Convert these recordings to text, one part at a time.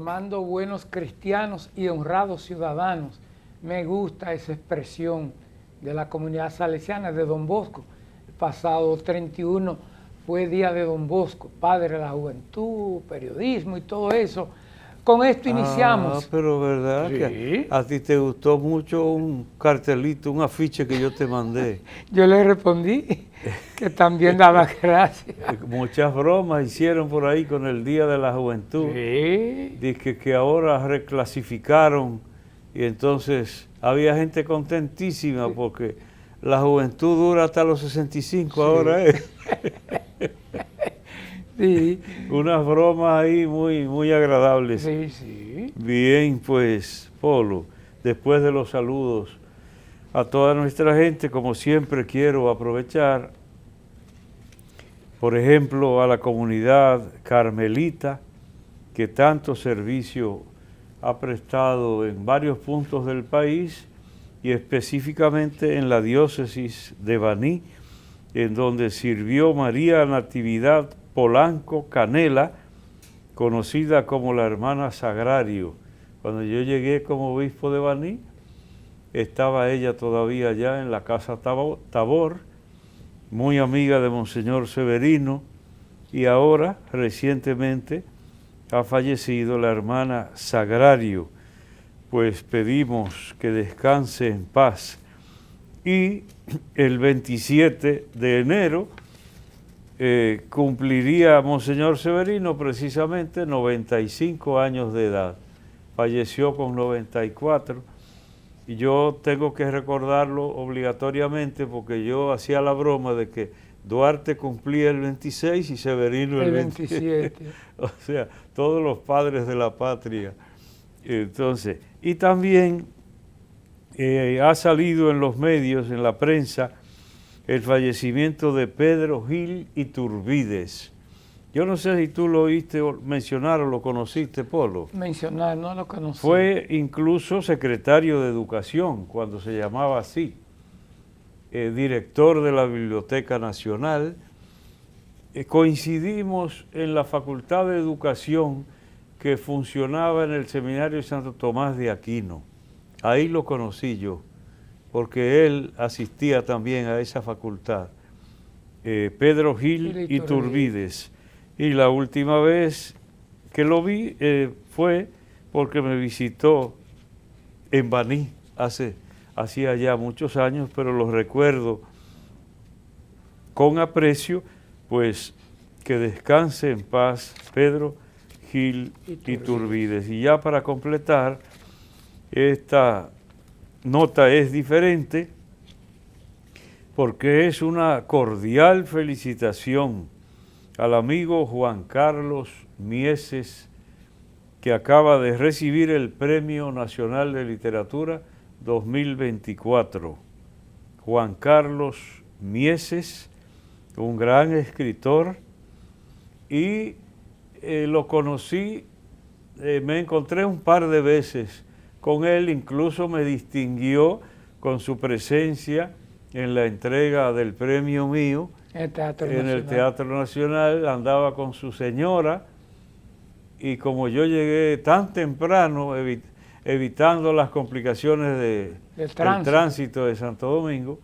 formando buenos cristianos y honrados ciudadanos. Me gusta esa expresión de la comunidad salesiana de Don Bosco. El pasado 31 fue día de Don Bosco, padre de la juventud, periodismo y todo eso. Con esto iniciamos. Pero verdad Sí. que a ti te gustó mucho un cartelito, un afiche que yo te mandé. Yo le respondí que también daba gracias. Muchas bromas hicieron por ahí con el Día de la Juventud. Sí. Dice que ahora reclasificaron y entonces había gente contentísima porque la juventud dura hasta los 65 ahora es. Sí. Unas bromas ahí muy agradables. Sí, sí. Bien, pues, Polo, después de los saludos a toda nuestra gente, como siempre quiero aprovechar, por ejemplo, a la comunidad carmelita, que tanto servicio ha prestado en varios puntos del país y específicamente en la diócesis de Baní, en donde sirvió María Natividad Polanco Canela, conocida como la hermana Sagrario. Cuando yo llegué como obispo de Baní, estaba ella todavía allá en la casa Tabor, muy amiga de Monseñor Severino, y ahora, recientemente, ha fallecido la hermana Sagrario. Pues pedimos que descanse en paz. Y el 27 de enero cumpliría Monseñor Severino precisamente 95 años de edad. Falleció con 94 y yo tengo que recordarlo obligatoriamente porque yo hacía la broma de que Duarte cumplía el 26 y Severino el 27. O sea, todos los padres de la patria. Entonces, y también ha salido en los medios, en la prensa, el fallecimiento de Pedro Gil Iturbides. Yo no sé si tú lo oíste mencionar o lo conociste, Polo. Mencionar, no lo conocí. Fue incluso secretario de Educación, cuando se llamaba así, director de la Biblioteca Nacional. Coincidimos en la Facultad de Educación que funcionaba en el Seminario de Santo Tomás de Aquino. Ahí lo conocí yo, porque él asistía también a esa facultad. Pedro Gil Iturbides. Y la última vez que lo vi fue porque me visitó en Baní, hacía ya muchos años, pero lo recuerdo con aprecio, pues que descanse en paz Pedro Gil Iturbides. Y ya para completar, esta nota es diferente porque es una cordial felicitación al amigo Juan Carlos Mieses, que acaba de recibir el Premio Nacional de Literatura 2024. Juan Carlos Mieses, un gran escritor, y lo conocí, me encontré un par de veces con él, incluso me distinguió con su presencia en la entrega del premio mío en el Teatro Nacional. Andaba con su señora y como yo llegué tan temprano, evitando las complicaciones del tránsito de Santo Domingo,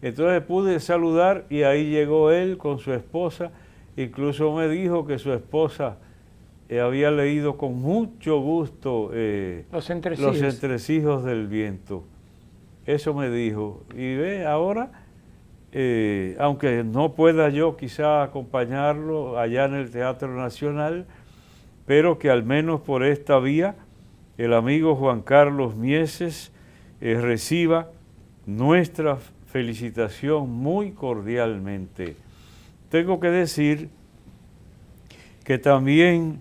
entonces pude saludar y ahí llegó él con su esposa. Incluso me dijo que su esposa había leído con mucho gusto Los Entresijos del Viento. Eso me dijo. Y ve, ahora, aunque no pueda yo quizá acompañarlo allá en el Teatro Nacional, pero que al menos por esta vía el amigo Juan Carlos Mieses reciba nuestra felicitación muy cordialmente. Tengo que decir que también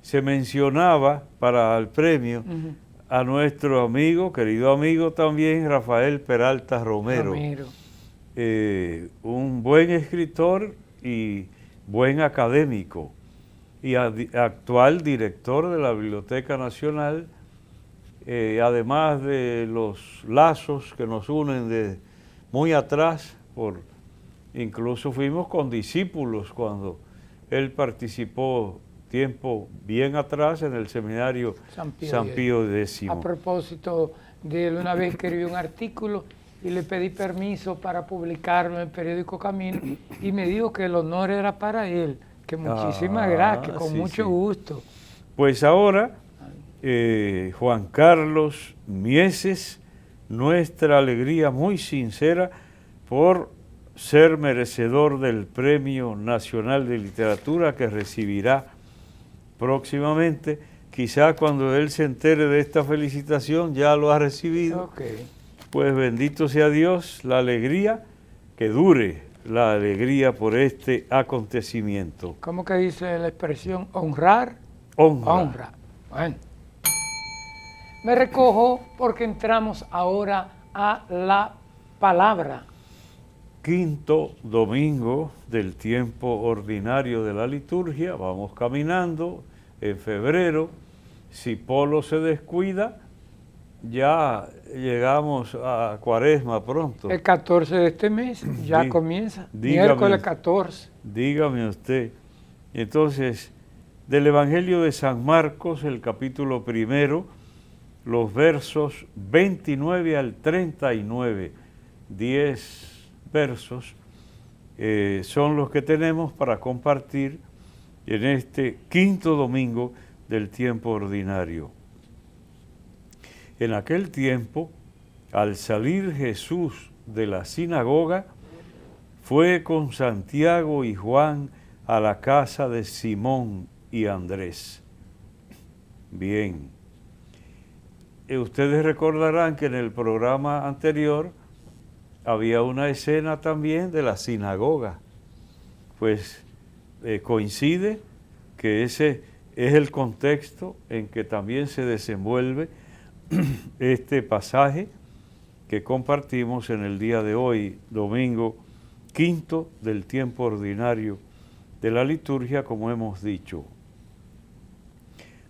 se mencionaba para el premio a nuestro amigo, querido amigo también, Rafael Peralta Romero. Un buen escritor y buen académico y actual director de la Biblioteca Nacional, además de los lazos que nos unen de muy atrás, incluso fuimos condiscípulos cuando él participó tiempo bien atrás en el seminario San Pío X. A propósito de él, una vez escribí un artículo y le pedí permiso para publicarlo en el periódico Camino y me dijo que el honor era para él, que muchísimas gracias, con mucho gusto. Pues ahora, Juan Carlos Mieses, nuestra alegría muy sincera por ser merecedor del Premio Nacional de Literatura que recibirá próximamente. Quizá cuando él se entere de esta felicitación ya lo ha recibido. Okay. Pues bendito sea Dios, la alegría, que dure la alegría por este acontecimiento. ¿Cómo que dice la expresión? Honrar. Honra. Bueno. Me recojo porque entramos ahora a la palabra. Quinto domingo del tiempo ordinario de la liturgia, vamos caminando en febrero. Si Polo se descuida, ya llegamos a Cuaresma pronto. El 14 de este mes ya comienza, miércoles 14. Dígame usted. Entonces, del Evangelio de San Marcos, el capítulo 1, los versos 29 al 39, 10 versos, son los que tenemos para compartir en este quinto domingo del tiempo ordinario. En aquel tiempo, al salir Jesús de la sinagoga, fue con Santiago y Juan a la casa de Simón y Andrés. Bien. Ustedes recordarán que en el programa anterior había una escena también de la sinagoga. Pues coincide que ese es el contexto en que también se desenvuelve este pasaje que compartimos en el día de hoy, domingo quinto del tiempo ordinario de la liturgia, como hemos dicho.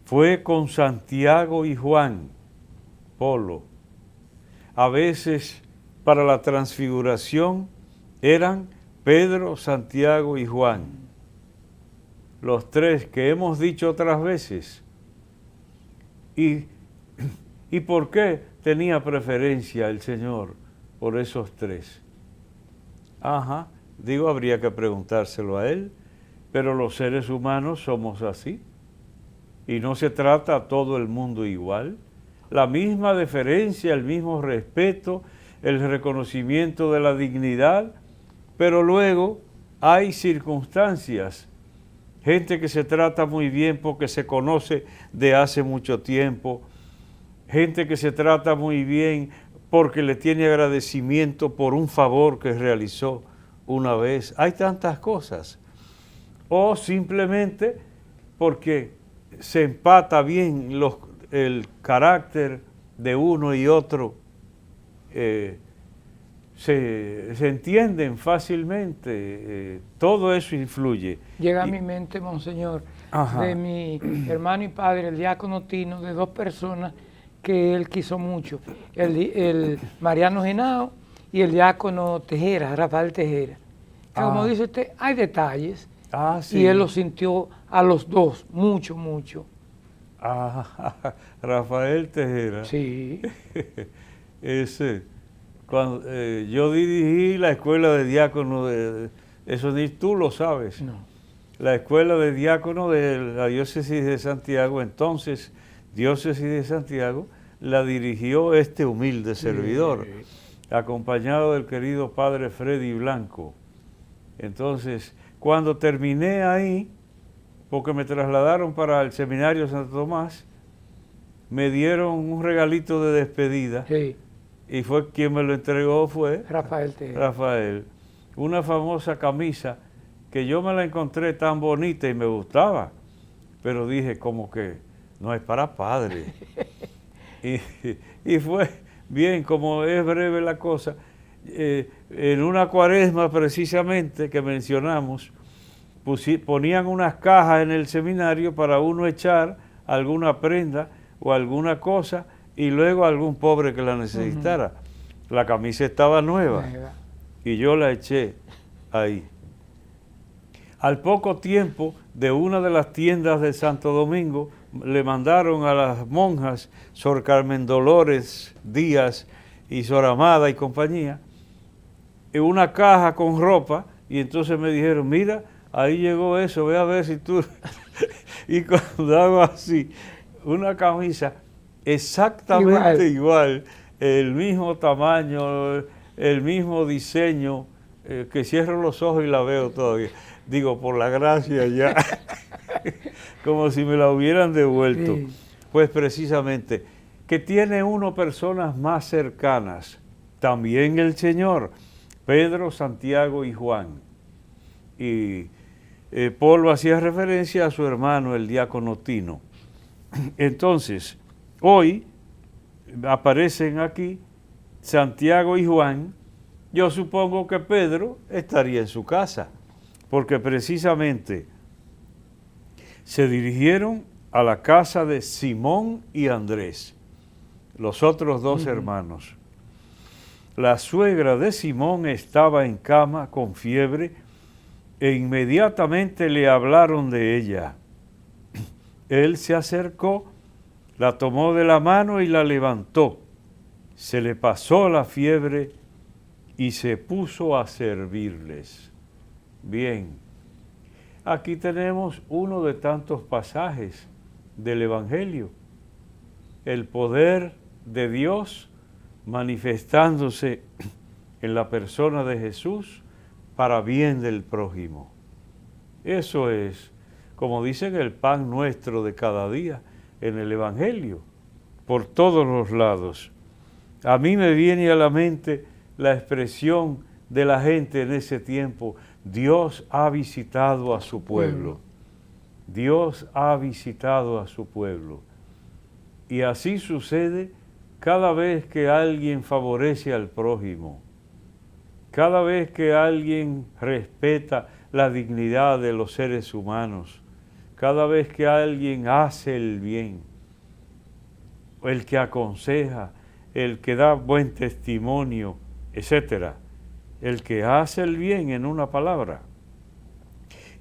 Fue con Santiago y Juan, Polo. A veces para la transfiguración eran Pedro, Santiago y Juan, los tres que hemos dicho otras veces. ¿Y por qué tenía preferencia el Señor por esos tres? Habría que preguntárselo a Él, pero los seres humanos somos así. Y no se trata a todo el mundo igual. La misma deferencia, el mismo respeto, el reconocimiento de la dignidad, pero luego hay circunstancias. Gente que se trata muy bien porque se conoce de hace mucho tiempo, gente que se trata muy bien porque le tiene agradecimiento por un favor que realizó una vez. Hay tantas cosas. O simplemente porque se empata bien el carácter de uno y otro, se entienden fácilmente, todo eso influye. Llega a mi mente, Monseñor, de mi hermano y padre, el diácono Tino, de dos personas que él quiso mucho, el Mariano Genao y el diácono Tejera, Rafael Tejera. Como dice usted, hay detalles, sí. Y él lo sintió a los dos, mucho, mucho. Rafael Tejera. Sí. Ese, cuando yo dirigí la escuela de diácono, eso tú lo sabes. No. La escuela de diácono de la diócesis de Santiago, entonces diócesis de Santiago, la dirigió este humilde servidor, acompañado del querido padre Freddy Blanco. Entonces, cuando terminé ahí, porque me trasladaron para el seminario Santo Tomás, me dieron un regalito de despedida. Sí. Y fue quien me lo entregó, fue Rafael Tejera. Rafael. Una famosa camisa que yo me la encontré tan bonita y me gustaba, pero dije como que no es para padre. y fue bien, como es breve la cosa, en una Cuaresma precisamente que mencionamos, ponían unas cajas en el seminario para uno echar alguna prenda o alguna cosa y luego a algún pobre que la necesitara. La camisa estaba nueva y yo la eché ahí. Al poco tiempo, de una de las tiendas de Santo Domingo, le mandaron a las monjas Sor Carmen Dolores Díaz y Sor Amada y compañía una caja con ropa, y entonces me dijeron, mira, ahí llegó eso, ve a ver si tú... Y cuando hago así, una camisa exactamente igual, el mismo tamaño, el mismo diseño, que cierro los ojos y la veo todavía. Digo, por la gracia ya, como si me la hubieran devuelto. Sí. Pues precisamente, que tiene uno personas más cercanas, también el Señor, Pedro, Santiago y Juan. Y Polo hacía referencia a su hermano, el diácono Tino. Entonces, hoy aparecen aquí Santiago y Juan. Yo supongo que Pedro estaría en su casa, porque precisamente se dirigieron a la casa de Simón y Andrés, los otros dos hermanos. La suegra de Simón estaba en cama con fiebre e inmediatamente le hablaron de ella. Él se acercó, la tomó de la mano y la levantó. Se le pasó la fiebre y se puso a servirles. Bien, aquí tenemos uno de tantos pasajes del Evangelio. El poder de Dios manifestándose en la persona de Jesús para bien del prójimo. Eso es, como dicen, el pan nuestro de cada día en el Evangelio, por todos los lados. A mí me viene a la mente la expresión de la gente en ese tiempo: Dios ha visitado a su pueblo. Dios ha visitado a su pueblo. Y así sucede cada vez que alguien favorece al prójimo, cada vez que alguien respeta la dignidad de los seres humanos, cada vez que alguien hace el bien, el que aconseja, el que da buen testimonio, etc. El que hace el bien, en una palabra,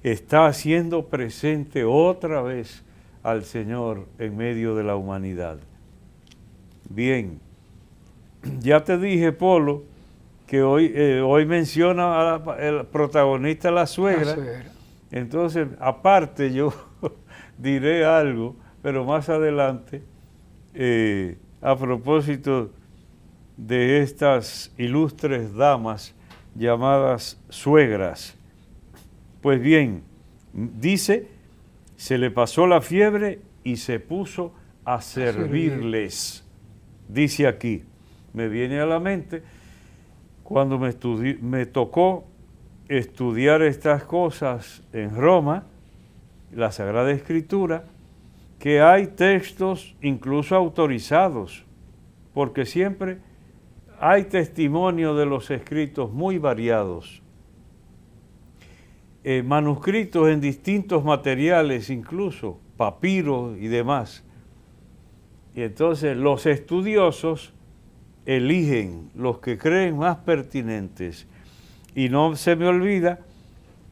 está haciendo presente otra vez al Señor en medio de la humanidad. Bien, ya te dije, Polo, que hoy menciona el protagonista, la suegra. Entonces, aparte, yo diré algo, pero más adelante, a propósito de estas ilustres damas llamadas suegras. Pues bien, dice, se le pasó la fiebre y se puso a servirles. Dice aquí, me viene a la mente, cuando me tocó estudiar estas cosas en Roma, la Sagrada Escritura, que hay textos incluso autorizados, porque siempre hay testimonio de los escritos muy variados, manuscritos en distintos materiales, incluso papiros y demás. Y entonces los estudiosos eligen los que creen más pertinentes. Y no se me olvida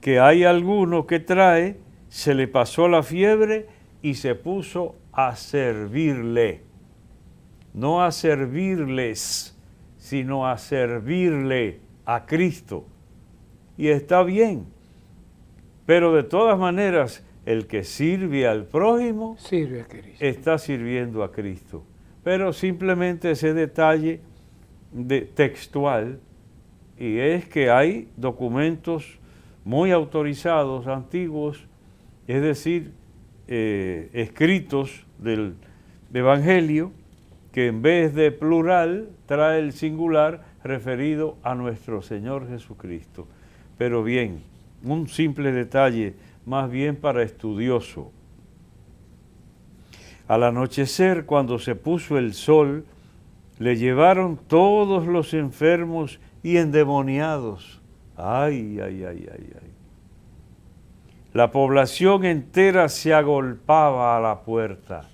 que hay alguno que trae, se le pasó la fiebre y se puso a servirle. No a servirles, sino a servirle a Cristo. Y está bien. Pero de todas maneras, el que sirve al prójimo sirve a Cristo. Está sirviendo a Cristo. Pero simplemente ese detalle textual, y es que hay documentos muy autorizados, antiguos, es decir, escritos del Evangelio, que en vez de plural trae el singular referido a nuestro Señor Jesucristo. Pero bien, un simple detalle, más bien para estudioso. Al anochecer, cuando se puso el sol, le llevaron todos los enfermos y endemoniados. Ay, ay, ay, ay, ay. La población entera se agolpaba a la puerta.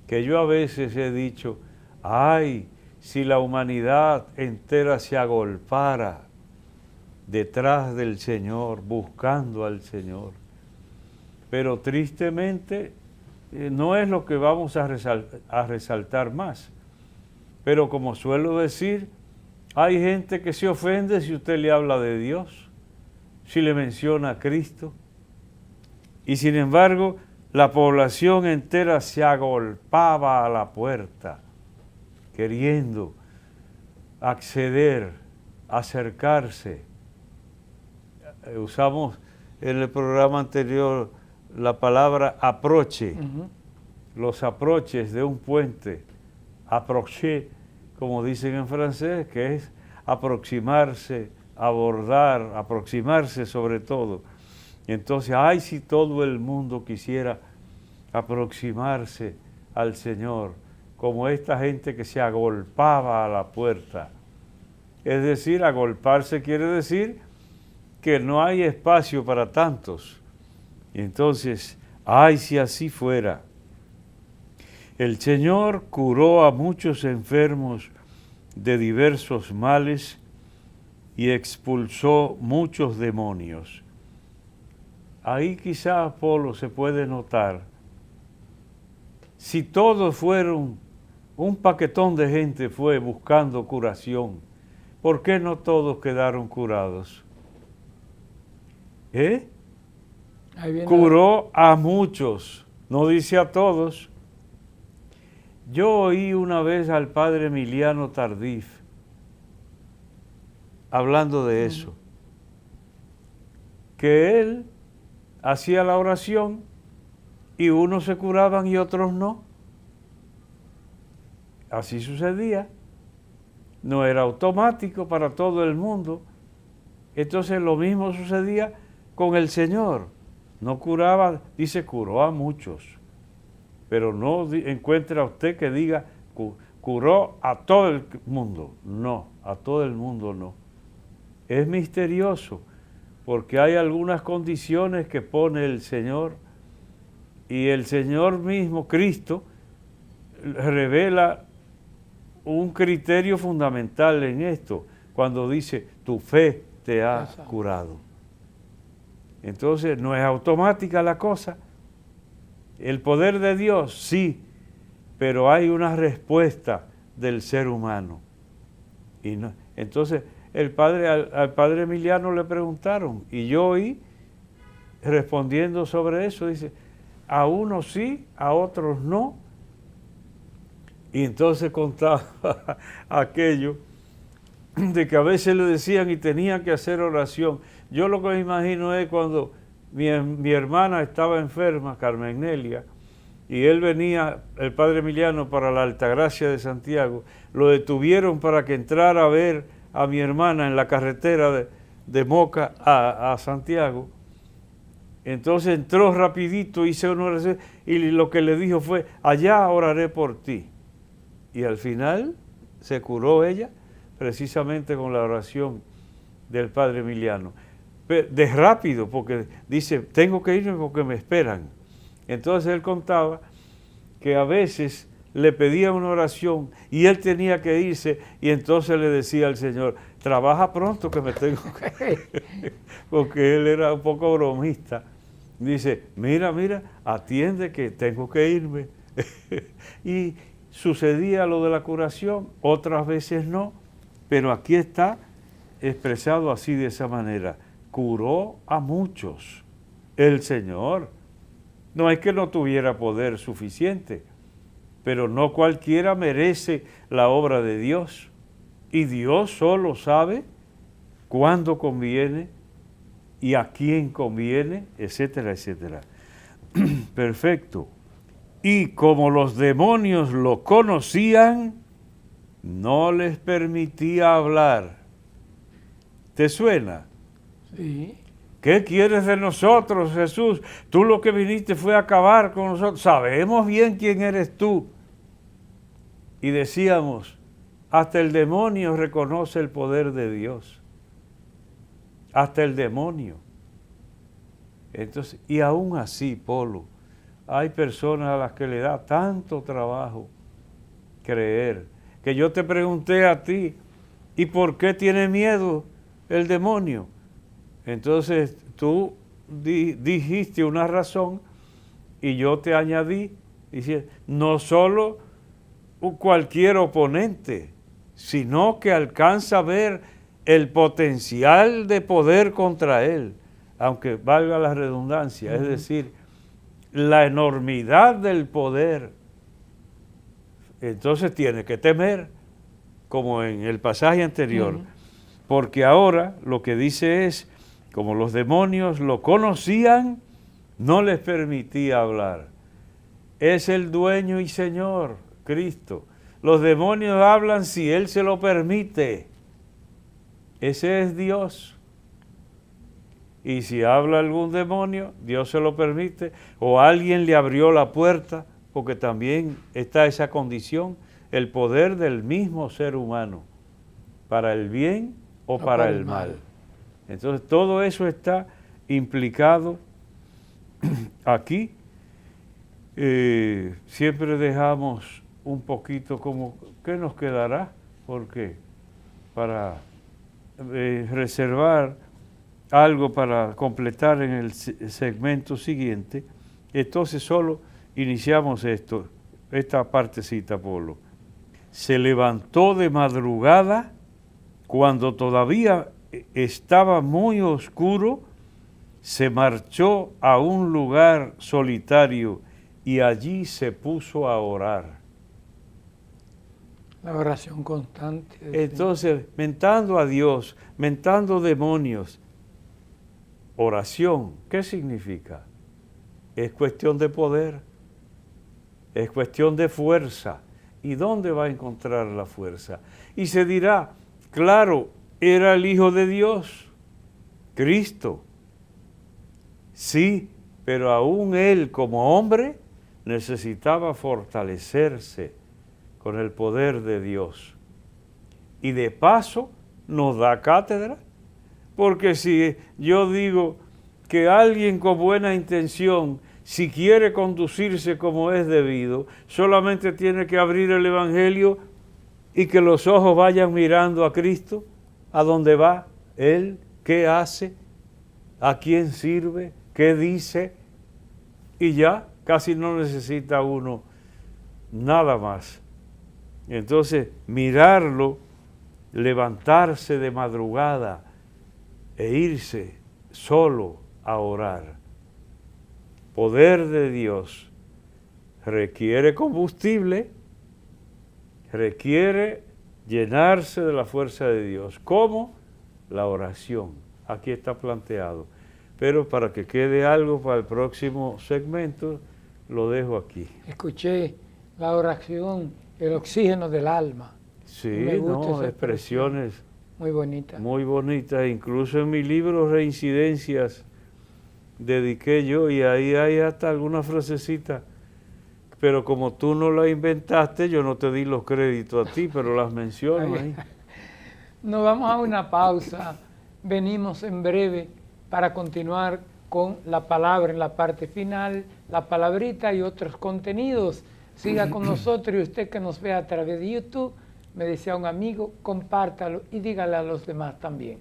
Que yo a veces he dicho, ay, si la humanidad entera se agolpara detrás del Señor, buscando al Señor. Pero tristemente no es lo que vamos a resaltar más. Pero como suelo decir, hay gente que se ofende si usted le habla de Dios, si le menciona a Cristo. Y sin embargo, la población entera se agolpaba a la puerta, queriendo acceder, acercarse. Usamos en el programa anterior la palabra aproche, los aproches de un puente, approcher, como dicen en francés, que es aproximarse, abordar, aproximarse sobre todo. Entonces, ay, si todo el mundo quisiera aproximarse al Señor, como esta gente que se agolpaba a la puerta. Es decir, agolparse quiere decir que no hay espacio para tantos. Entonces, ay, si así fuera. El Señor curó a muchos enfermos de diversos males y expulsó muchos demonios. Ahí quizá, Apolo, se puede notar, si todos fueron, un paquetón de gente fue buscando curación, ¿por qué no todos quedaron curados? Curó a muchos, no dice a todos. Yo oí una vez al padre Emiliano Tardif hablando de eso, que él hacía la oración y unos se curaban y otros no. Así sucedía. No era automático para todo el mundo. Entonces lo mismo sucedía con el Señor. No curaba, dice, curó a muchos. Pero no encuentra usted que diga, curó a todo el mundo. No, a todo el mundo no. Es misterioso, porque hay algunas condiciones que pone el Señor, y el Señor mismo, Cristo, revela un criterio fundamental en esto, cuando dice, tu fe te ha curado. Entonces, no es automática la cosa. El poder de Dios, sí, pero hay una respuesta del ser humano. Y no, entonces, al padre Emiliano le preguntaron, y yo oí, respondiendo sobre eso, dice, a unos sí, a otros no. Y entonces contaba aquello de que a veces le decían y tenían que hacer oración. Yo lo que me imagino es cuando mi hermana estaba enferma, Carmen Nelia, y él venía, el padre Emiliano, para la Altagracia de Santiago, lo detuvieron para que entrara a ver a mi hermana en la carretera de Moca a Santiago. Entonces entró rapidito, hice una oración, y lo que le dijo fue, allá oraré por ti. Y al final se curó ella, precisamente con la oración del padre Emiliano. De rápido, porque dice, tengo que irme porque me esperan. Entonces él contaba que a veces le pedía una oración y él tenía que irse, y entonces le decía al Señor, trabaja pronto que me tengo que ir. Porque él era un poco bromista. Dice, mira, atiende que tengo que irme. Y sucedía lo de la curación, otras veces no, pero aquí está expresado así, de esa manera. Curó a muchos el Señor. No es que no tuviera poder suficiente, pero no cualquiera merece la obra de Dios. Y Dios solo sabe cuándo conviene y a quién conviene, etcétera, etcétera. Perfecto. Y como los demonios lo conocían, no les permitía hablar. ¿Te suena? Sí. ¿Qué quieres de nosotros, Jesús? Tú lo que viniste fue a acabar con nosotros. Sabemos bien quién eres tú. Y decíamos, hasta el demonio reconoce el poder de Dios. Hasta el demonio. Entonces, y aún así, Polo, hay personas a las que le da tanto trabajo creer, que yo te pregunté a ti, ¿y por qué tiene miedo el demonio? Entonces tú dijiste una razón y yo te añadí, diciendo, no solo cualquier oponente, sino que alcanza a ver el potencial de poder contra él, aunque valga la redundancia, es decir, la enormidad del poder. Entonces tiene que temer, como en el pasaje anterior, porque ahora lo que dice es, como los demonios lo conocían, no les permitía hablar. Es el dueño y Señor, Cristo. Los demonios hablan si Él se lo permite. Ese es Dios. Y si habla algún demonio, Dios se lo permite, o alguien le abrió la puerta, porque también está esa condición, el poder del mismo ser humano, para el bien o para el mal. Entonces todo eso está implicado aquí. Siempre dejamos un poquito como, ¿qué nos quedará? Porque para reservar algo para completar en el segmento siguiente, entonces solo iniciamos esta partecita, Polo. Se levantó de madrugada cuando todavía estaba muy oscuro, se marchó a un lugar solitario y allí se puso a orar. La oración constante. Entonces, mentando a Dios, mentando demonios. Oración, ¿qué significa? Es cuestión de poder, es cuestión de fuerza. ¿Y dónde va a encontrar la fuerza? Y se dirá, claro, era el Hijo de Dios, Cristo. Sí, pero aún Él como hombre necesitaba fortalecerse con el poder de Dios. Y de paso nos da cátedra, porque si yo digo que alguien con buena intención, si quiere conducirse como es debido, solamente tiene que abrir el Evangelio y que los ojos vayan mirando a Cristo, a dónde va Él, qué hace, a quién sirve, qué dice, y ya casi no necesita uno nada más. Entonces, mirarlo, levantarse de madrugada e irse solo a orar. Poder de Dios requiere combustible, requiere llenarse de la fuerza de Dios. ¿Cómo? La oración. Aquí está planteado. Pero para que quede algo para el próximo segmento, lo dejo aquí. Escuché la oración, el oxígeno del alma. Sí, no, expresiones muy bonitas. Muy bonitas. Incluso en mi libro Reincidencias dediqué yo, y ahí hay hasta alguna frasecita, pero como tú no la inventaste, yo no te di los créditos a ti, pero las menciono ahí. Nos vamos a una pausa. Venimos en breve para continuar con la palabra en la parte final, la palabrita y otros contenidos. Siga con nosotros, y usted que nos ve a través de YouTube, me decía un amigo, compártalo y dígale a los demás también.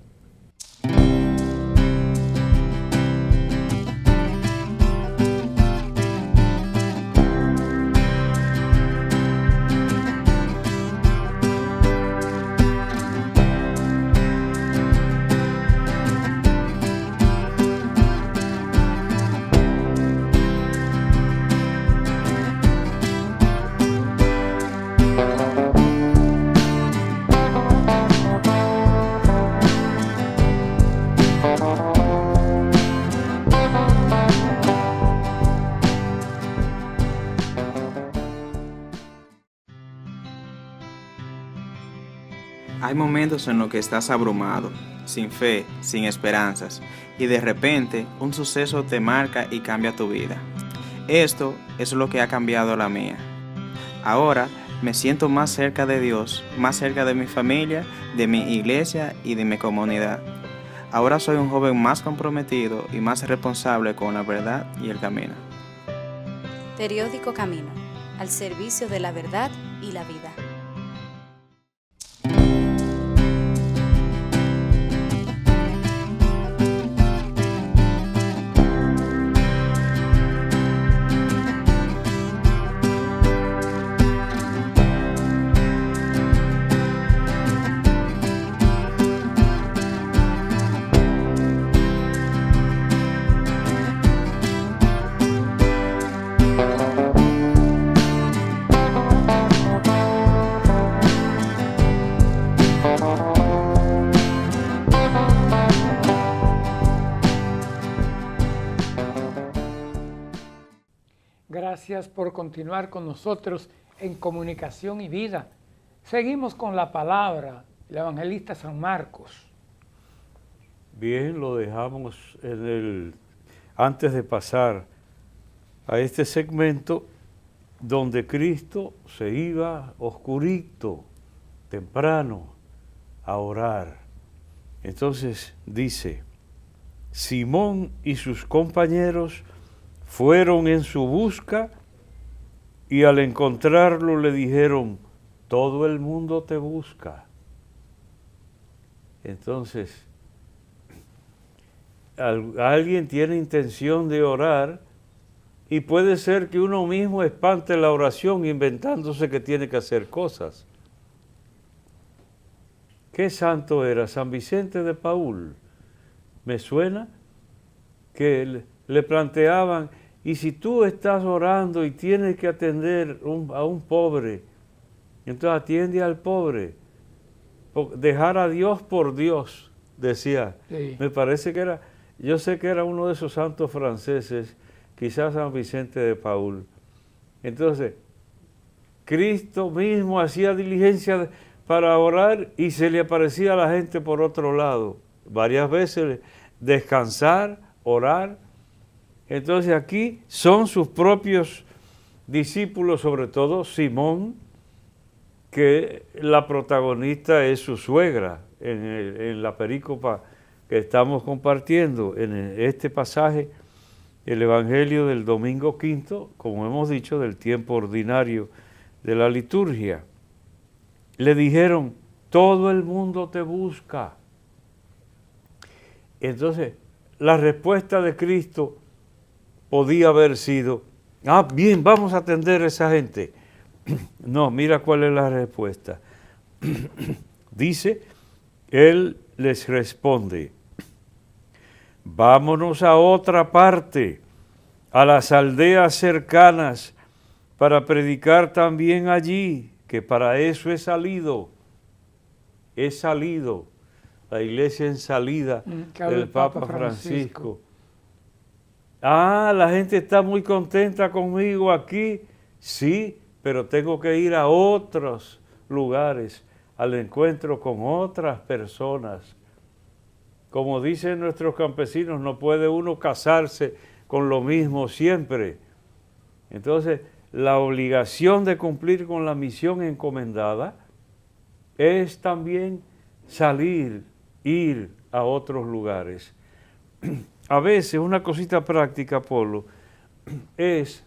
Hay momentos en los que estás abrumado, sin fe, sin esperanzas, y de repente un suceso te marca y cambia tu vida. Esto es lo que ha cambiado la mía. Ahora me siento más cerca de Dios, más cerca de mi familia, de mi iglesia y de mi comunidad. Ahora soy un joven más comprometido y más responsable con la verdad y el camino. Periódico Camino, al servicio de la verdad y la vida. Gracias por continuar con nosotros en Comunicación y Vida. Seguimos con la palabra, el evangelista San Marcos. Bien, lo dejamos antes de pasar a este segmento donde Cristo se iba oscurito, temprano, a orar. Entonces dice, Simón y sus compañeros fueron en su busca y al encontrarlo le dijeron, todo el mundo te busca. Entonces, alguien tiene intención de orar y puede ser que uno mismo espante la oración inventándose que tiene que hacer cosas. ¿Qué santo era? San Vicente de Paúl. Me suena que le planteaban, y si tú estás orando y tienes que atender a un pobre, entonces atiende al pobre. Dejar a Dios por Dios, decía. Sí. Me parece que era, yo sé que era uno de esos santos franceses, quizás San Vicente de Paúl. Entonces, Cristo mismo hacía diligencia para orar y se le aparecía a la gente por otro lado. Varias veces descansar, orar. Entonces aquí son sus propios discípulos, sobre todo Simón, que la protagonista es su suegra en la perícopa que estamos compartiendo en este pasaje, el Evangelio del domingo quinto, como hemos dicho, del tiempo ordinario de la liturgia. Le dijeron, todo el mundo te busca. Entonces, la respuesta de Cristo podía haber sido, bien, vamos a atender a esa gente. No, mira cuál es la respuesta. Dice, Él les responde, vámonos a otra parte, a las aldeas cercanas, para predicar también allí, que para eso he salido. La iglesia en salida del Papa Francisco. La gente está muy contenta conmigo aquí. Sí, pero tengo que ir a otros lugares, al encuentro con otras personas. Como dicen nuestros campesinos, no puede uno casarse con lo mismo siempre. Entonces, la obligación de cumplir con la misión encomendada es también ir a otros lugares. A veces, una cosita práctica, Polo, es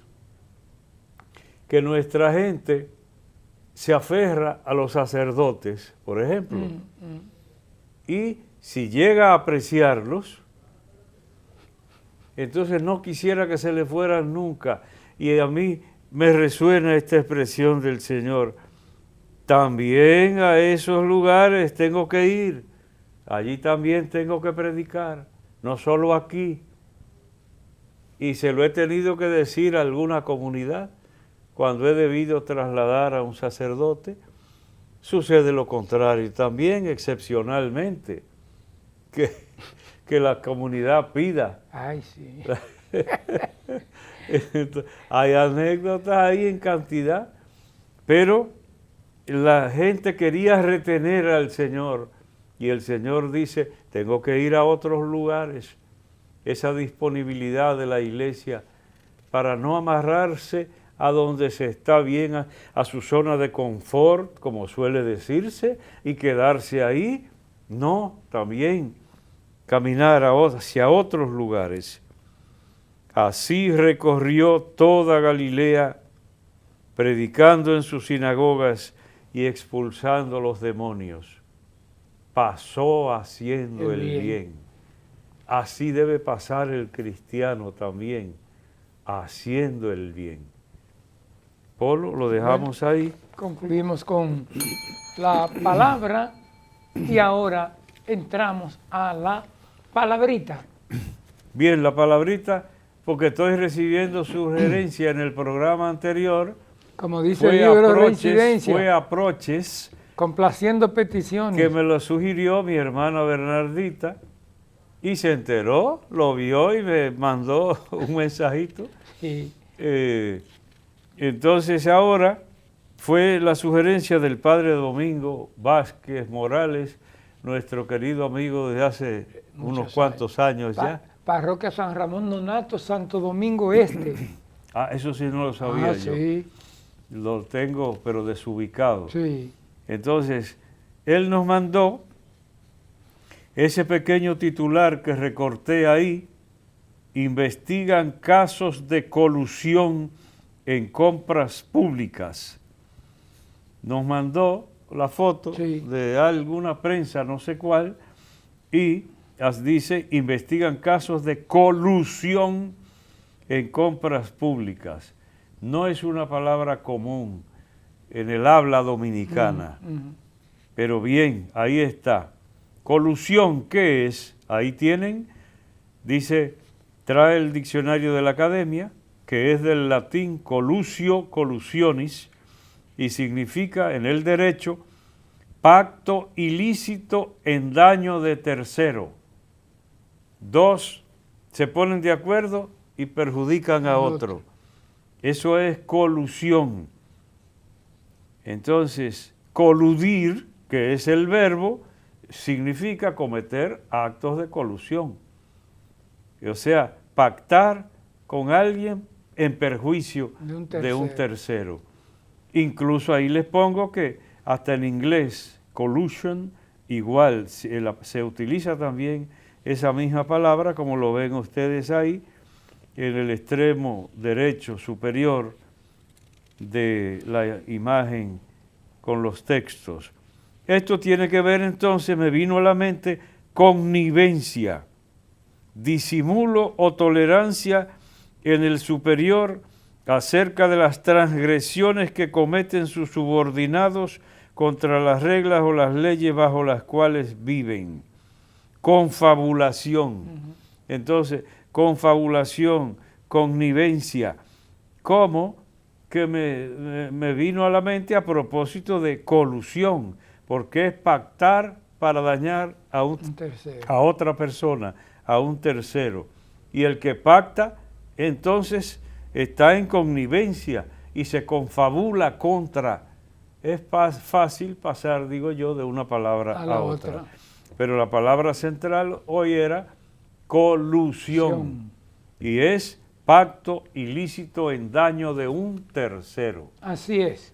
que nuestra gente se aferra a los sacerdotes, por ejemplo, y si llega a apreciarlos, entonces no quisiera que se le fueran nunca. Y a mí me resuena esta expresión del Señor, también a esos lugares tengo que ir, allí también tengo que predicar, no solo aquí. Y se lo he tenido que decir a alguna comunidad, cuando he debido trasladar a un sacerdote, sucede lo contrario también, excepcionalmente, que la comunidad pida. Ay, sí. Hay anécdotas ahí en cantidad, pero la gente quería retener al Señor y el Señor dice, tengo que ir a otros lugares. Esa disponibilidad de la iglesia para no amarrarse a donde se está bien, a su zona de confort, como suele decirse, y quedarse ahí. No, también caminar hacia otros lugares. Así recorrió toda Galilea, predicando en sus sinagogas y expulsando los demonios. Pasó haciendo el bien. Así debe pasar el cristiano también, haciendo el bien. Polo, lo dejamos ahí. Concluimos con la palabra y ahora entramos a la palabrita. Bien, la palabrita, porque estoy recibiendo sugerencia en el programa anterior. Como dice el libro Reincidencia. Fue Aproches. Complaciendo peticiones. Que me lo sugirió mi hermana Bernardita y se enteró, lo vio y me mandó un mensajito. Sí. Entonces ahora fue la sugerencia del padre Domingo Vázquez Morales, nuestro querido amigo desde hace unos cuantos años ya. Parroquia San Ramón Nonato, Santo Domingo Este. Ah, eso sí no lo sabía yo. Sí. Lo tengo, pero desubicado. Sí. Entonces, él nos mandó ese pequeño titular que recorté ahí: investigan casos de colusión en compras públicas. Nos mandó la foto de alguna prensa, no sé cuál, y dice, investigan casos de colusión en compras públicas. No es una palabra común en el habla dominicana, pero bien, ahí está. Colusión, ¿qué es? Ahí tienen, dice, trae el diccionario de la Academia, que es del latín colusio, colusionis, y significa en el derecho pacto ilícito en daño de tercero. Dos se ponen de acuerdo y perjudican a otro. Eso es colusión. Entonces, coludir, que es el verbo, significa cometer actos de colusión. O sea, pactar con alguien en perjuicio de un tercero. Incluso ahí les pongo que hasta en inglés, collusion, igual se utiliza también esa misma palabra, como lo ven ustedes ahí, en el extremo derecho superior de la imagen con los textos. Esto tiene que ver entonces, me vino a la mente, connivencia, disimulo o tolerancia en el superior acerca de las transgresiones que cometen sus subordinados contra las reglas o las leyes bajo las cuales viven. Confabulación. Entonces, confabulación, connivencia, ¿cómo? Que me vino a la mente a propósito de colusión, porque es pactar para dañar a otra persona, a un tercero. Y el que pacta, entonces, está en connivencia y se confabula contra. Es fácil pasar, digo yo, de una palabra a otra. Pero la palabra central hoy era colusión. Y es pacto ilícito en daño de un tercero. Así es.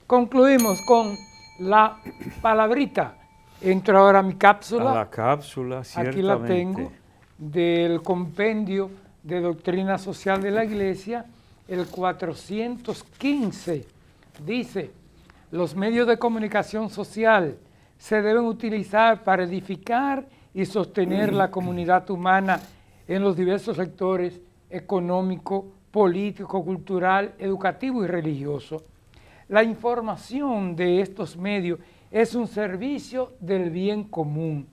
Concluimos con la palabrita. Entro ahora a mi cápsula. A la cápsula, ciertamente. Aquí la tengo, del compendio de Doctrina Social de la Iglesia, el 415. Dice, los medios de comunicación social se deben utilizar para edificar y sostener la comunidad humana en los diversos sectores económico, político, cultural, educativo y religioso. La información de estos medios es un servicio del bien común.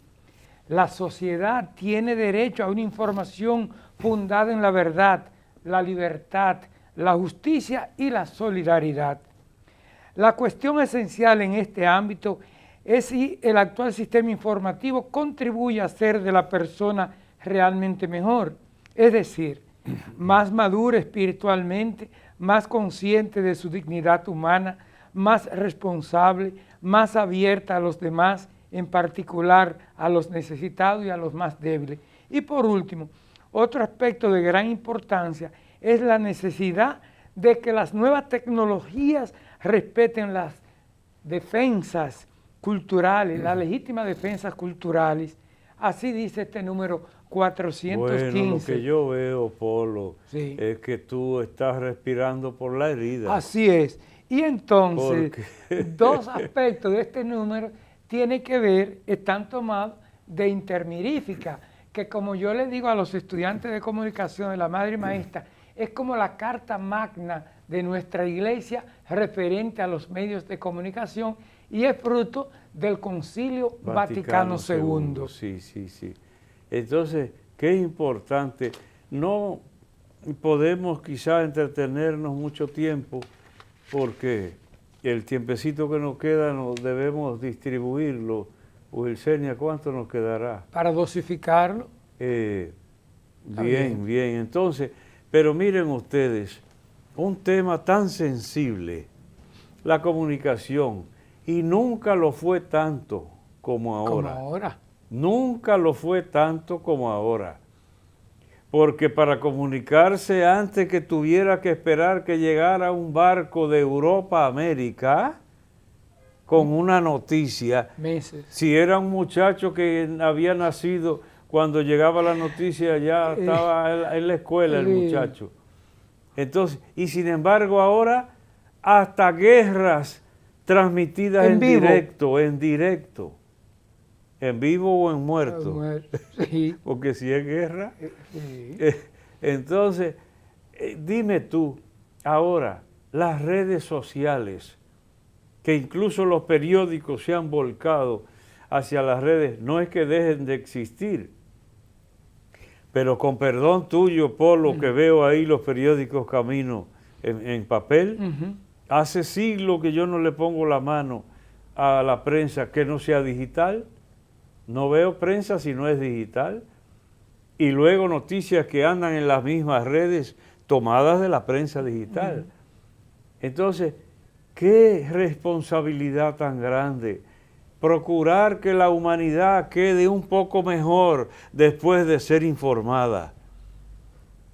La sociedad tiene derecho a una información fundada en la verdad, la libertad, la justicia y la solidaridad. La cuestión esencial en este ámbito es si el actual sistema informativo contribuye a hacer de la persona realmente mejor, es decir, más madura espiritualmente, más consciente de su dignidad humana, más responsable, más abierta a los demás, en particular a los necesitados y a los más débiles. Y por último, otro aspecto de gran importancia es la necesidad de que las nuevas tecnologías respeten las defensas culturales, las legítimas defensas culturales. Así dice este número 415. Bueno, lo que yo veo, Polo, es que tú estás respirando por la herida. Así es. Y entonces, dos aspectos de este número tienen que ver, están tomados de intermirífica, que como yo le digo a los estudiantes de comunicación de la Madre Maestra, es como la carta magna de nuestra iglesia referente a los medios de comunicación y es fruto del Concilio Vaticano II. Sí. Entonces, qué importante. No podemos quizás entretenernos mucho tiempo porque el tiempecito que nos queda nos debemos distribuirlo. Wilsenia, ¿cuánto nos quedará? Para dosificarlo. Bien. Entonces, pero miren ustedes, un tema tan sensible, la comunicación, y nunca lo fue tanto como ahora. Como ahora. Nunca lo fue tanto como ahora. Porque para comunicarse antes que tuviera que esperar que llegara un barco de Europa a América con una noticia, Meses. si era un muchacho que había nacido, cuando llegaba la noticia ya estaba en la escuela el muchacho. Entonces, y sin embargo ahora hasta guerras transmitidas en directo, en vivo o en muerto. Sí. Porque si es guerra, Sí. entonces, dime tú, ahora, las redes sociales, que incluso los periódicos se han volcado hacia las redes, no es que dejen de existir, pero con perdón tuyo, Polo, que veo ahí los periódicos Camino en papel, hace siglos que yo no le pongo la mano a la prensa que no sea digital. No veo prensa si no es digital. Y luego noticias que andan en las mismas redes tomadas de la prensa digital. Entonces, qué responsabilidad tan grande procurar que la humanidad quede un poco mejor después de ser informada.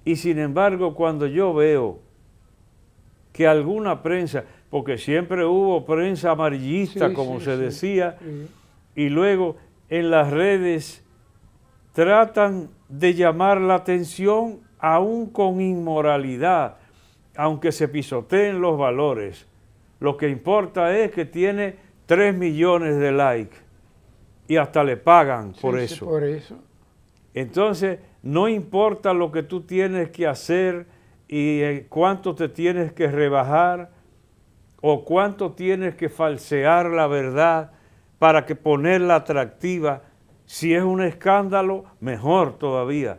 Y sin embargo, cuando yo veo que alguna prensa, porque siempre hubo prensa amarillista, como se decía, y luego en las redes tratan de llamar la atención aún con inmoralidad, aunque se pisoteen los valores. Lo que importa es que tiene 3 millones de likes y hasta le pagan por eso. Por eso. Entonces, no importa lo que tú tienes que hacer y cuánto te tienes que rebajar o cuánto tienes que falsear la verdad para que ponerla atractiva. Si es un escándalo, mejor todavía.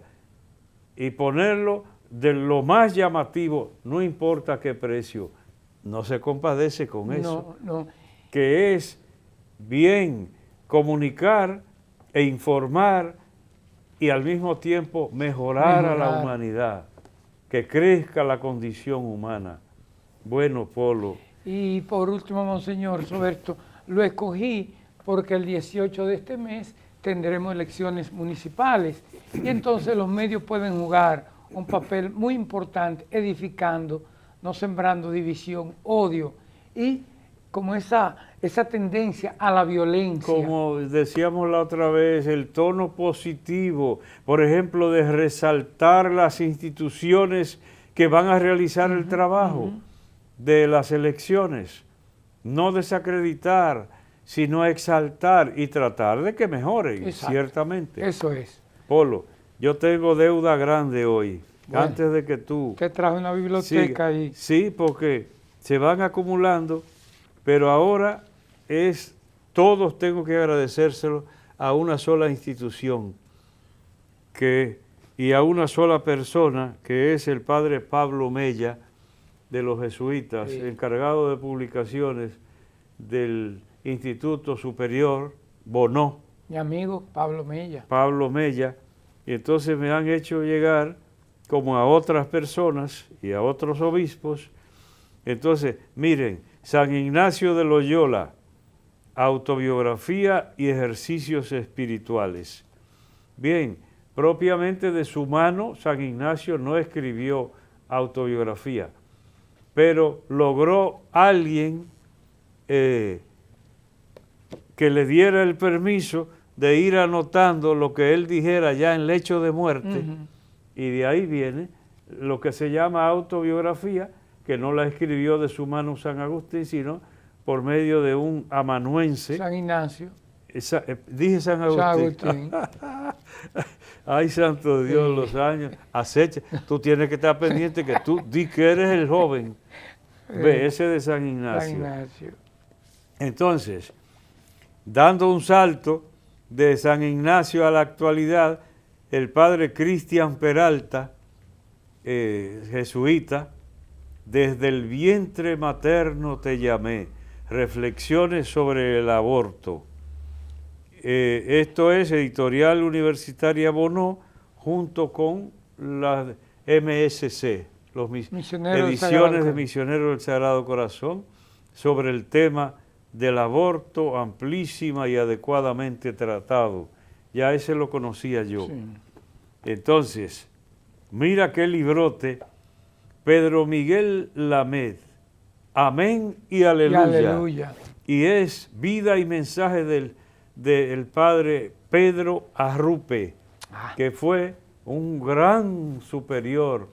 Y ponerlo de lo más llamativo, no importa qué precio. No se compadece con eso. No. Que es bien comunicar e informar y al mismo tiempo mejorar a la humanidad, que crezca la condición humana. Bueno, Polo. Y por último, Monseñor Roberto, lo escogí porque el 18 de este mes tendremos elecciones municipales y entonces los medios pueden jugar un papel muy importante edificando, no sembrando división, odio y como esa tendencia a la violencia. Como decíamos la otra vez, el tono positivo, por ejemplo, de resaltar las instituciones que van a realizar el trabajo de las elecciones, no desacreditar, sino exaltar y tratar de que mejoren. Exacto. Ciertamente. Eso es. Polo, yo tengo deuda grande hoy, bueno, antes de que tú... Te trajo una biblioteca ahí. Sí, porque se van acumulando, pero ahora todos tengo que agradecérselo a una sola institución y a una sola persona, que es el padre Pablo Mella, de los jesuitas, encargado de publicaciones del Instituto Superior Bonó. Mi amigo Pablo Mella. Pablo Mella. Y entonces me han hecho llegar, como a otras personas y a otros obispos. Entonces, miren, San Ignacio de Loyola, autobiografía y ejercicios espirituales. Bien, propiamente de su mano, San Ignacio no escribió autobiografía, pero logró alguien que le diera el permiso de ir anotando lo que él dijera ya en lecho de muerte, y de ahí viene lo que se llama autobiografía, que no la escribió de su mano San Agustín, sino por medio de un amanuense. San Ignacio. Dije San Agustín. San Agustín. Ay, santo Dios, los años. Acecha. Tú tienes que estar pendiente que tú di que eres el joven. Ve, ese de San Ignacio. San Ignacio. Entonces, dando un salto de San Ignacio a la actualidad, el padre Cristian Peralta, jesuita, desde el vientre materno te llamé, reflexiones sobre el aborto. Esto es Editorial Universitaria Bonó, junto con la MSC, ediciones de Misioneros del Sagrado Corazón, sobre el tema del aborto amplísima y adecuadamente tratado. Ya ese lo conocía yo. Sí. Entonces, mira qué librote, Pedro Miguel Lamed, Amén y Aleluya. Y aleluya. Y es Vida y Mensaje del padre Pedro Arrupe, que fue un gran superior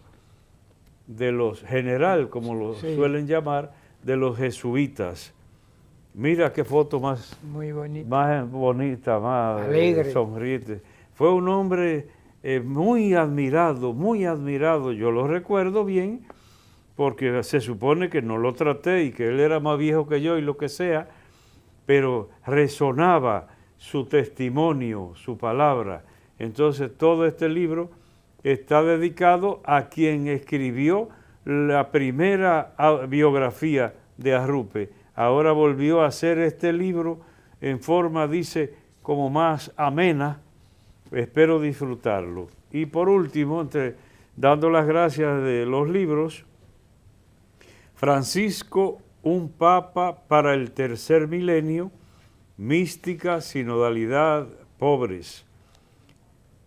de los general, como lo suelen llamar, de los jesuitas. Mira qué foto más bonita, más alegre, sonriente. Fue un hombre muy admirado. Yo lo recuerdo bien, porque se supone que no lo traté y que él era más viejo que yo y lo que sea, pero resonaba su testimonio, su palabra. Entonces todo este libro está dedicado a quien escribió la primera biografía de Arrupe. Ahora volvió a hacer este libro en forma, dice, como más amena. Espero disfrutarlo. Y por último, dando las gracias de los libros, Francisco, un Papa para el tercer milenio, mística, sinodalidad, pobres.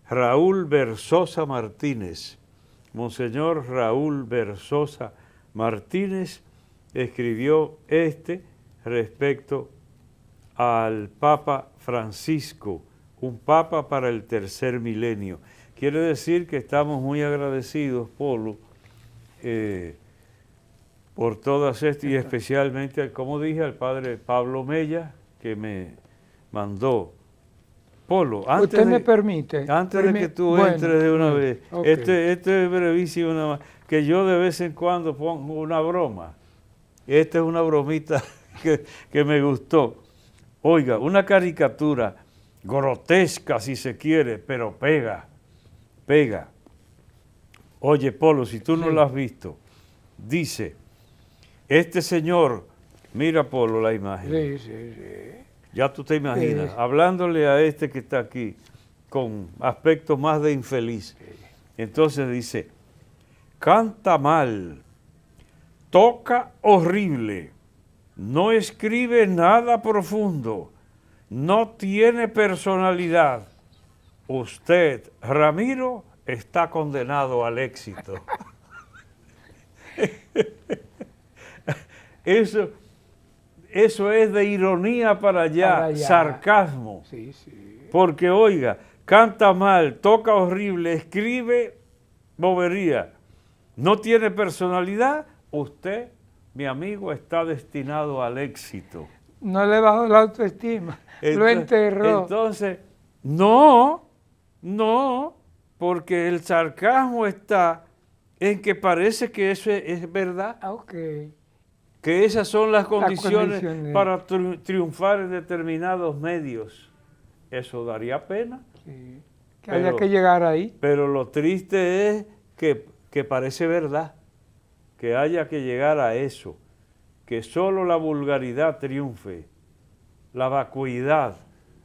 Raúl Versosa Martínez. Monseñor Raúl Versosa Martínez escribió respecto al Papa Francisco, un Papa para el tercer milenio. Quiere decir que estamos muy agradecidos, Polo, por todas estas, y especialmente, como dije, al padre Pablo Mella, que me mandó. Polo, ¿usted me permite? Antes de que tú entres de una vez, okay. Este es brevísimo, nada más, que yo de vez en cuando pongo una broma. Esta es una bromita que me gustó. Oiga, una caricatura grotesca si se quiere, pero pega. Oye, Polo, si tú no la has visto, dice, este señor, mira, Polo, la imagen. Sí. Ya tú te imaginas, hablándole a este que está aquí, con aspectos más de infeliz. Entonces dice, canta mal, toca horrible, no escribe nada profundo, no tiene personalidad. Usted, Ramiro, está condenado al éxito. Eso es de ironía para allá, sarcasmo. Sí. Porque, oiga, canta mal, toca horrible, escribe bobería, no tiene personalidad, usted, mi amigo, está destinado al éxito. No le bajó la autoestima, lo enterró. Entonces, no, porque el sarcasmo está en que parece que eso es verdad. Okay. Que esas son las condiciones para triunfar en determinados medios. Eso daría pena. Sí, que haya que llegar ahí. Pero lo triste es que parece verdad, que haya que llegar a eso, que solo la vulgaridad triunfe, la vacuidad,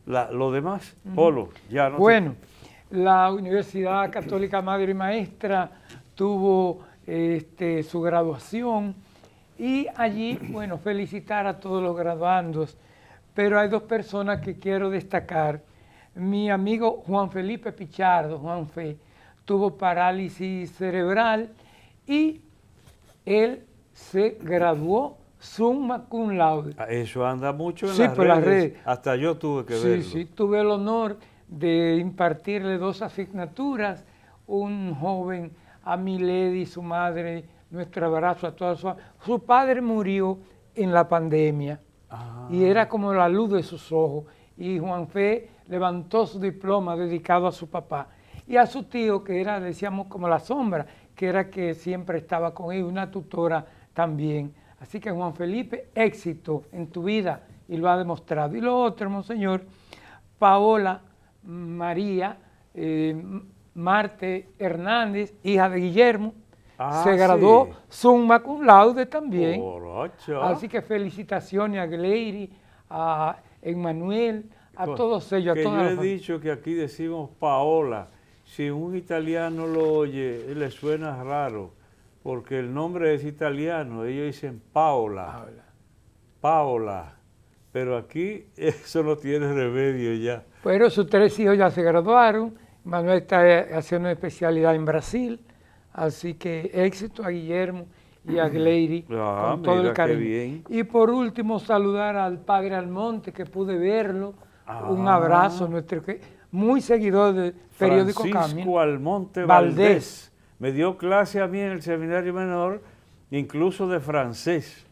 lo demás, Polo, ya no. Bueno, la Universidad Católica Madre y Maestra tuvo su graduación. Y allí, bueno, felicitar a todos los graduandos, pero hay dos personas que quiero destacar. Mi amigo Juan Felipe Pichardo, Juan Fe, tuvo parálisis cerebral y él se graduó summa cum laude. Eso anda mucho en las redes. Hasta yo tuve que verlo. Sí, tuve el honor de impartirle 2 asignaturas, un joven a Milady, su madre. Nuestro abrazo a toda su padre murió en la pandemia y era como la luz de sus ojos. Y Juan Fe levantó su diploma dedicado a su papá. Y a su tío, que era, decíamos, como la sombra, que era que siempre estaba con él, una tutora también. Así que Juan Felipe, éxito en tu vida y lo ha demostrado. Y lo otro, monseñor, Paola María Marte Hernández, hija de Guillermo, se graduó summa cum laude también. Así que felicitaciones a Gleiri, a Emmanuel, a todos ellos. Yo he dicho que aquí decimos Paola. Si un italiano lo oye, le suena raro. porque el nombre es italiano, ellos dicen Paola, Paola, pero aquí eso no tiene remedio ya. Pero sus 3 hijos ya se graduaron, Manuel está haciendo una especialidad en Brasil, así que éxito a Guillermo y a Gleiry con todo el cariño. Bien. Y por último, saludar al padre Almonte, que pude verlo. Un abrazo, muy seguidor del periódico Camino. Francisco Almonte Valdés. Me dio clase a mí en el seminario menor, incluso de francés.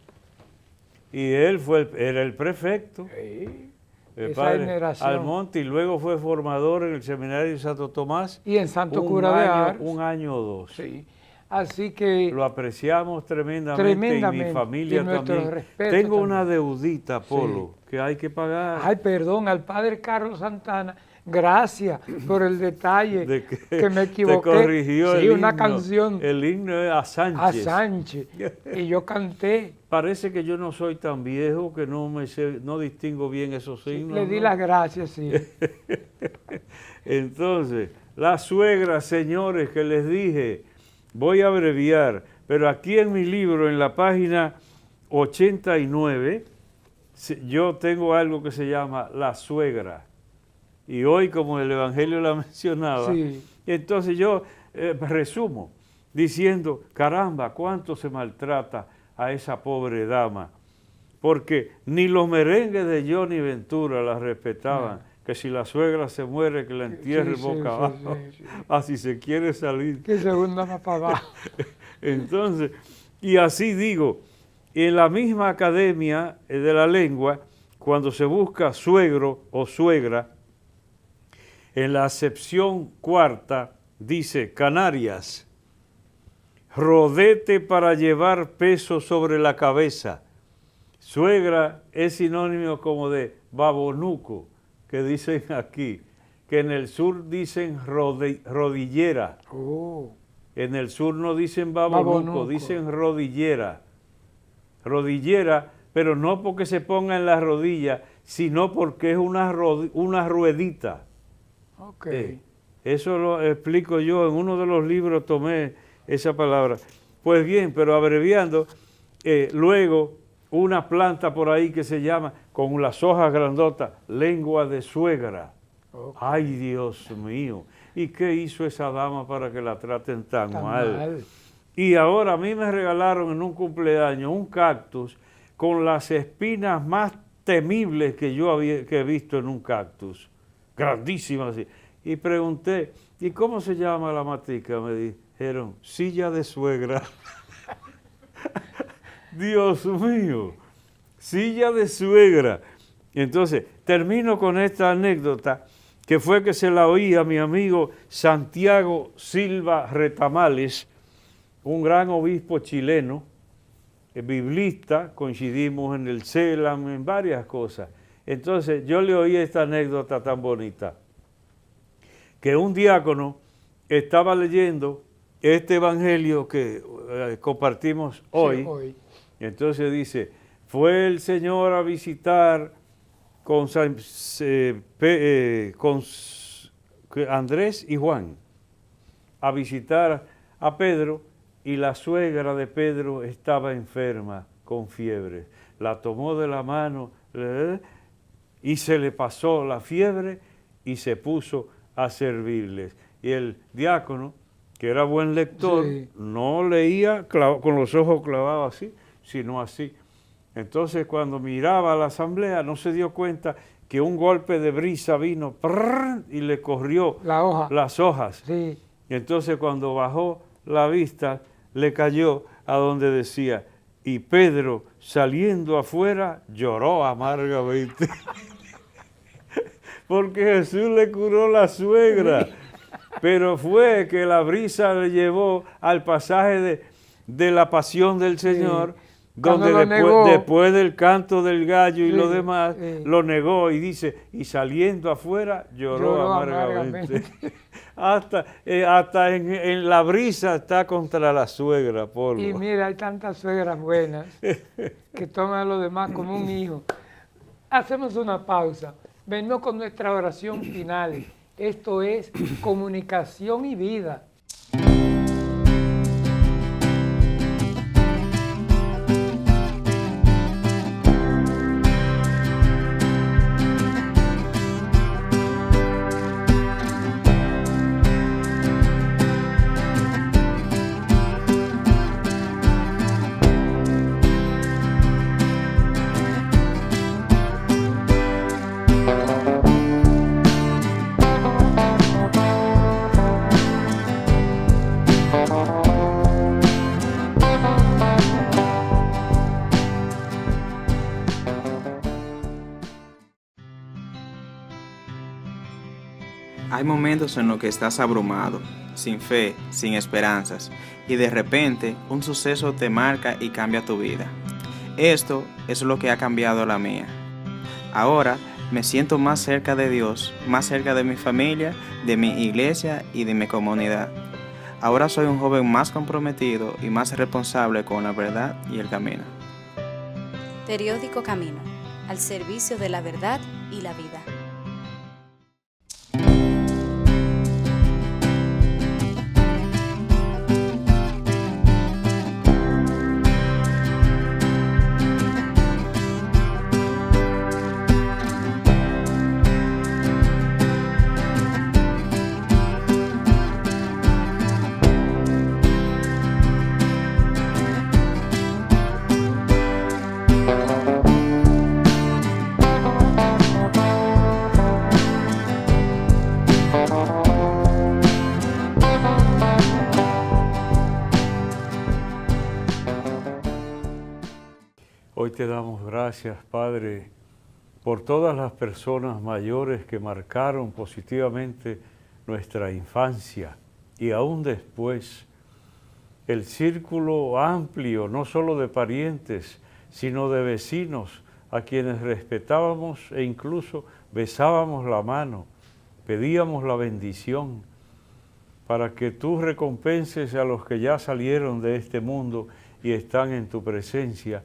Y él era el prefecto. Sí. El Esa padre generación. Almonte, y luego fue formador en el seminario de Santo Tomás. Y en Santo Cura de Ars. Un año o 2. Sí. Así que lo apreciamos tremendamente, y mi familia también. Tengo una deudita, Polo, que hay que pagar. Ay, perdón, al padre Carlos Santana, gracias por el detalle de que me equivoqué. Te corrigió sí, el una himno. canción. El himno es a Sánchez. A Sánchez. Y yo canté. Parece que yo no soy tan viejo que no distingo bien esos himnos. Le di las gracias, sí. Entonces, la suegra, señores, que les dije, voy a abreviar, pero aquí en mi libro, en la página 89, yo tengo algo que se llama La Suegra. Y hoy, como el Evangelio la mencionaba, sí. Entonces yo resumo diciendo, caramba, cuánto se maltrata a esa pobre dama, porque ni los merengues de Johnny Ventura la respetaban, que si la suegra se muere, que la entierre boca abajo, así se quiere salir. Que se hunda más para abajo. Entonces, y así digo, en la misma Academia de la Lengua, cuando se busca suegro o suegra, en la acepción cuarta dice, Canarias, rodete para llevar peso sobre la cabeza. Suegra es sinónimo como de babonuco, que dicen aquí, que en el sur dicen rodillera. Oh. En el sur no dicen babonuco, dicen rodillera. Rodillera, pero no porque se ponga en la rodilla, sino porque es una ruedita. Okay. Eso lo explico yo, en uno de los libros tomé esa palabra. Pues bien, pero abreviando, luego una planta por ahí que se llama, con las hojas grandotas, lengua de suegra. Okay. Ay, Dios mío. ¿Y qué hizo esa dama para que la traten tan mal? Y ahora a mí me regalaron en un cumpleaños un cactus con las espinas más temibles que yo he visto en un cactus. Grandísimas así. Y pregunté, ¿y cómo se llama la matica? Me dijeron, silla de suegra. Dios mío, silla de suegra. Entonces, termino con esta anécdota, que fue que se la oí a mi amigo Santiago Silva Retamales, un gran obispo chileno, biblista, coincidimos en el CELAM, en varias cosas. Entonces, yo le oí esta anécdota tan bonita, que un diácono estaba leyendo este evangelio que compartimos hoy. Sí, hoy. Entonces dice, fue el Señor a visitar con Andrés y Juan, a visitar a Pedro, y la suegra de Pedro estaba enferma con fiebre. La tomó de la mano y se le pasó la fiebre y se puso a servirles. Y el diácono, que era buen lector, sí, no leía con los ojos clavados así, sino así. Entonces, cuando miraba a la asamblea, no se dio cuenta que un golpe de brisa vino y le corrió las hojas. Sí. Entonces, cuando bajó la vista, le cayó a donde decía, y Pedro, saliendo afuera, lloró amargamente. Porque Jesús le curó la suegra. Pero fue que la brisa le llevó al pasaje de la pasión del Señor, sí, donde después del canto del gallo y lo demás, lo negó y dice, y saliendo afuera lloró amargamente. Hasta en la brisa está contra la suegra, Polo. Y mira, hay tantas suegras buenas que toman a los demás como un hijo. Hacemos una pausa. Venimos con nuestra oración final. Esto es comunicación y vida. Hay momentos en los que estás abrumado, sin fe, sin esperanzas, y de repente un suceso te marca y cambia tu vida. Esto es lo que ha cambiado la mía. Ahora me siento más cerca de Dios, más cerca de mi familia, de mi iglesia y de mi comunidad. Ahora soy un joven más comprometido y más responsable con la verdad y el camino. Periódico Camino, al servicio de la verdad y la vida. Hoy te damos gracias, Padre, por todas las personas mayores que marcaron positivamente nuestra infancia y aún después. El círculo amplio, no solo de parientes, sino de vecinos a quienes respetábamos e incluso besábamos la mano, pedíamos la bendición, para que tú recompenses a los que ya salieron de este mundo y están en tu presencia,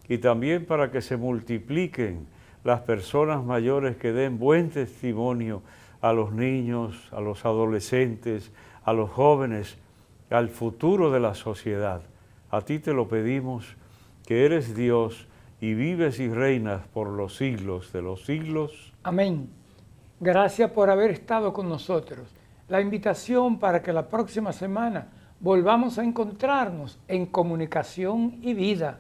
y también para que se multipliquen las personas mayores que den buen testimonio a los niños, a los adolescentes, a los jóvenes, al futuro de la sociedad. A ti te lo pedimos, que eres Dios y vives y reinas por los siglos de los siglos. Amén. Gracias por haber estado con nosotros. La invitación para que la próxima semana volvamos a encontrarnos en Comunicación y Vida.